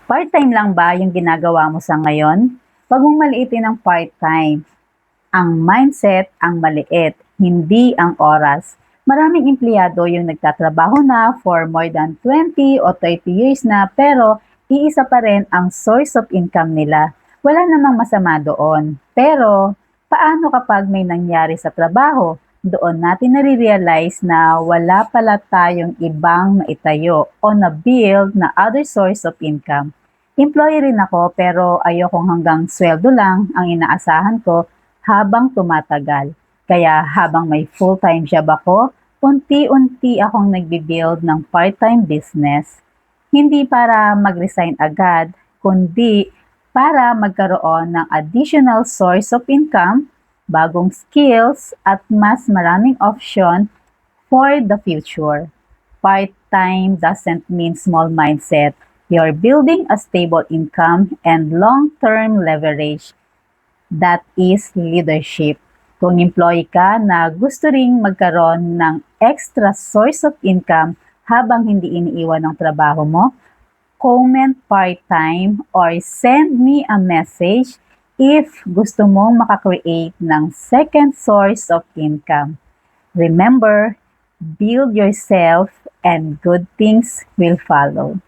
Part-time lang ba yung ginagawa mo sa ngayon? Huwag mong maliitin ang part-time. Ang mindset ang maliit, hindi ang oras. Maraming empleyado yung nagtatrabaho na for more than 20 o 30 years na pero iisa pa rin ang source of income nila. Wala namang masama doon. Pero paano kapag may nangyari sa trabaho? Doon natin nare-realize na wala pala tayong ibang naitayo o na-build na other source of income. Employee rin ako pero ayokong hanggang sweldo lang ang inaasahan ko habang tumatagal. Kaya habang may full-time job ako, unti-unti akong nagbi-build ng part-time business. Hindi para mag-resign agad, kundi para magkaroon ng additional source of income, bagong skills, at mas maraming option for the future. Part-time doesn't mean small mindset. You're building a stable income and long-term leverage. That is leadership. Kung employee ka na gusto ring magkaroon ng extra source of income habang hindi iniiwan ng trabaho mo, comment part-time or send me a message if gusto mong makakreate ng second source of income. Remember, build yourself and good things will follow.